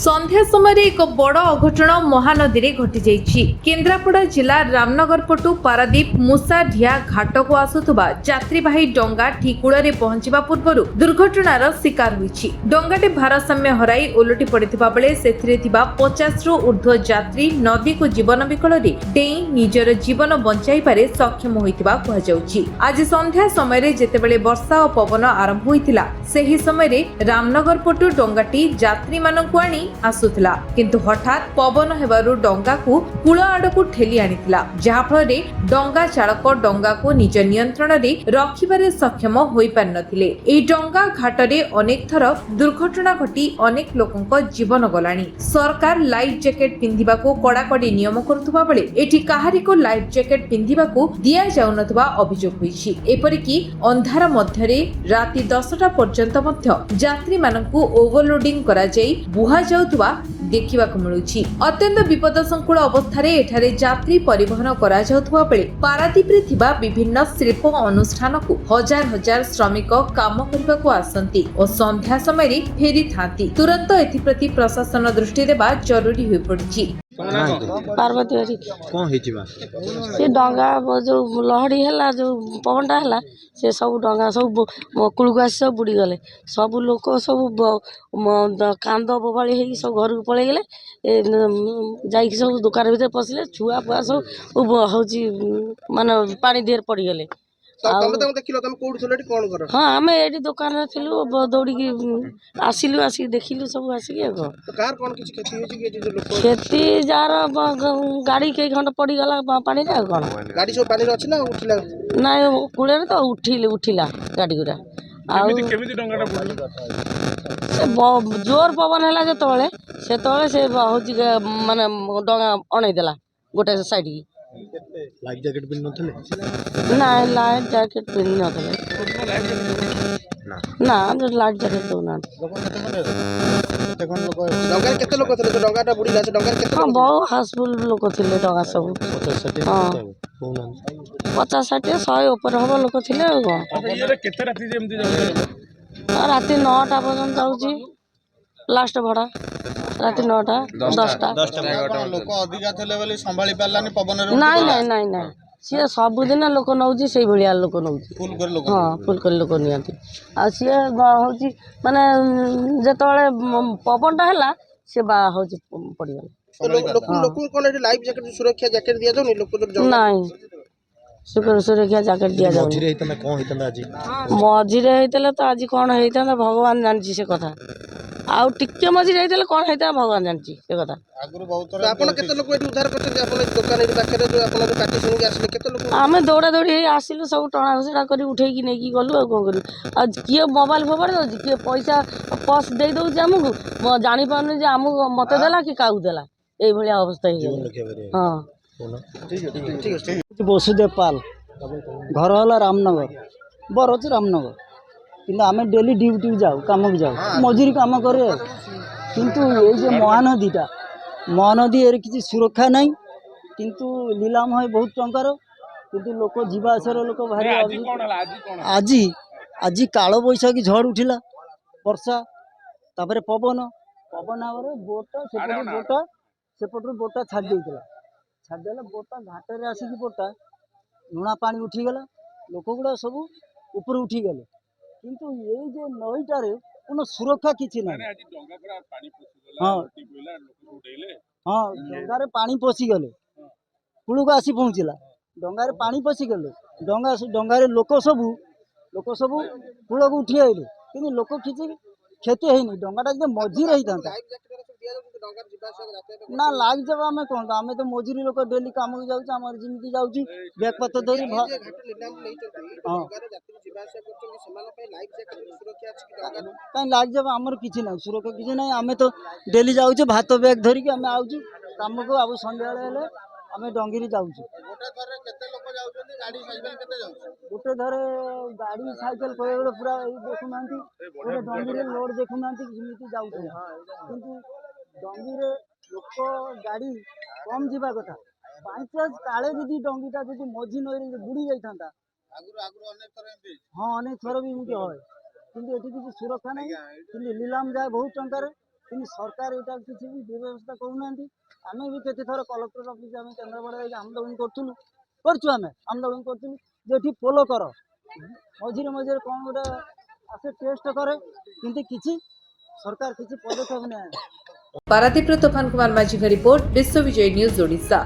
संध्या समय एक बड़ अघटन महानदी में घटी जाइछि। केन्द्रापड़ा जिला रामनगर पटु पारादीप मूसाढिया घाट को आसुथुबा यात्रीवाही डंगा ठीक कूଳରେ पहुंचवा पूर्व दुर्घटनार शिकार होइछि। डंगाटे भारसाम्य हराई ओलटी पड़िथिबा बेले सेथिरे थिबा 50 रु ऊर्ध्व यात्री नदी को जीवन विकल डेई निजर जीवन बंचाइबारे सक्षम होइतिबा कुहा जाउछि। आज संध्या समय जेतेबेले वर्षा और पवन आरंभ होइतिला सेही समय रामनगर पटु डंगाटी यात्री मानकु आनी आसुथिला, किंतु हठात पवन हेबारु डंगा को कूल आड़कू ठेली आनिथिला, जहा फଳରେ डंगा चालक डंगा को निज नियंत्रण रे रखिबारे सक्षम होई पार नथिले। एही डंगा घाटरे अनेक थर दुर्घटना घटी अनेक लोकंक जीवन गलानी। सरकार लाइफ जैकेट पिंधिबाको कड़ाकड़ी नियम करुथुबा बेले एठी काहारिको लाइफ जैकेट पिंधिबाको दिया जाउनथुबा अभियोग होईछि। एपरिकी अंधार मध्यरे राति 10टा पर्यंत मध्य यात्री मानकू ओवरलोडिंग करा जाई बुहा जाउथुबा देखिबाको मिलुछि। अत्यंत विपदसंकुल अवस्थारे एठारे यात्री परिवहन करा जाउथुबा बेले पारादीपरे थिबा विभिन्न शिल्प अनुष्ठान को हजार हजार श्रमिक काम करबाको आसंती और संध्या समय फेरी थांती। तुरंत एथिप्रति प्रशासन दृष्टि देबा जरूरी होई पड़छि। पार्वती हरी कौन हेचिबा से डंगा जो लहड़ी है जो पवनटा है से सब डंगा सब कुलगास सब बुड़ी गले। सब लोक सब कांद बोबाली है सब घर को पलि गले। जाइक सब दुकान भीतर पशिले छुआ फुआ सब हूँ माने पानी देहर पड़गले। हाँ आम ये दुकान थिलु दौड़ी आसिलु आसिक देखिलु सब आसिक क्षति जार गाड़ी कई खंड पड़गला पानी कौन गाड़ी सब पानी अछि ना उठिला ना कूड़े तो उठिला गाड़ी गुरा जोर पवन है से माने डंगा अणईदेला गोटे साइड की। लाइफ जैकेट पिन नथले ना लाइफ जैकेट पिन नथले ना जो लाइफ जैकेट दउना डंगा केते लोक थले डंगाटा बुडीला से डंगा केते हां बहुत हाउसफुल लोक थिले डंगा सब 50-60 100 ऊपर हबो लोक थिले। केते राती जेमति जाउ राति 9टा पर्यंत जाउची लास्ट भड़ा राति 9टा 10टा लोक अधिका थले बोली संभाली पारलानी पवन रे नहीं सी सबुदिन लोक नौची से भाया लोक नौची फुल कर लोक हाँ फुल कर लोक नियंती आ सी हूँ माने जेतबेले पवनटा है सी हूँ पड़गला। लोक कोन लाइफ जैकेट सुरक्षा जैकेट दिया जाउनी लोक जो नहीं सुरक्षा जैकेट दिया जाए मझिरे हेतने कोन हेतने आज मझिरे हेतले तो आज कौन हेतने भगवान जानची से कथा आउ टिके मझिरे हेतले कौन हेता भगवान जानची से कथा। आगुर बहुत आपण केते लोक एठी उद्धार करछन आपण दुकान एठी पाखरे जो आपण जो काटी सुनि आसले केते लोक आमे दौड़ा दौड़ी आसिलु सब टणा घुसड़ा करी उठे की नहीं गलु आ कोन करू आ किए मोबाइल फोबाड़ दउची किए पैसा पर्स दे दउची हमकु जानि पाउनी जे हमकु मते देला कि काउ देला एई भलिया अवस्था हे गेल। हां बसुदेव पाल घर है रामनगर बरच रामनगर किंतु आम डेली ड्यूटी जाऊ कम भी जाऊ मजूरी कम करे किंतु ये महानदीटा महानदी ए किसी सुरक्षा नहीं किंतु नीलाम है बहुत टंकार किंतु लोक जीवाशर लोक भारी आज आज काल बैशाखी झड़ उठिला वर्षा तापर पवन पवन बोट सेपटू बोटा छाड़ी छाड़देला बोटा घाटे आसिक बोटा लुणा पानी उठीगला लोक गुड़ा सब ऊपर उठीगले किंतु ये जो नईटारे कोनो सुरक्षा किसी ना। हाँ हाँ डंगारे पानी पशिगले कूल को आसी पहुँचला डंगारे पानी पशिगले डंगारे लोक सब कूल को उठी आइले कि लोक किसी क्षति है डंगाटा एकदम मझी रही था ना लाग जब आम कौन आम तो मजूरी लोक डेली कम की जाऊँ जमी जाऊँ बैग पत्र धरी कहीं लाग जब आमर किसी ना सुरक्षा किसी ना आम तो डेली जाऊँ भात बैग धरिकी आम आउँ कम को आब सन्ध्या आम डंगी जाऊँ गोटे धरे गाड़ी साइकेल कह पूरा देखुना गोटे डंगी लोड देखुना जाऊँ कि डंगी लोक गाड़ी कम जावा कथा बाईचान्स काले जी डंगीटा जी मझी नई बुड़ी जाता हाँ अनेक थर भी एमती है कि किसी सुरक्षा नहीं नीलाम जाए बहुत टंकार କିନ୍ତୁ ସରକାର ଏଇଟା କିଛି ବି ବ୍ୟବସ୍ଥା କରୁନାହାନ୍ତି। ଆମେ ବି କେତେଥର କଲେକ୍ଟର ଅଫିସ୍ ଆମେ କେନ୍ଦ୍ରାପଡ଼ା ଯାଇକି ଆନ୍ଦୋଳନ କରୁଛୁ ଆମେ ଆନ୍ଦୋଳନ କରୁଥିଲୁ ଯେ ଏଠି ପୋଲ କର, ମଝିରେ ମଝିରେ କ'ଣ ଗୋଟେ ଆସେ ଟେଷ୍ଟ କରେ, କିନ୍ତୁ କିଛି ସରକାର କିଛି ପଦକ୍ଷେପ ନେয়। ପାରାଦୀପରୁ ତୋଫାନ କୁମାର ମାଝୀଙ୍କ ରିପୋର୍ଟ, ବିଶ୍ୱ ବିଜୟ ନ୍ୟୁଜ୍ ଓଡ଼ିଶା।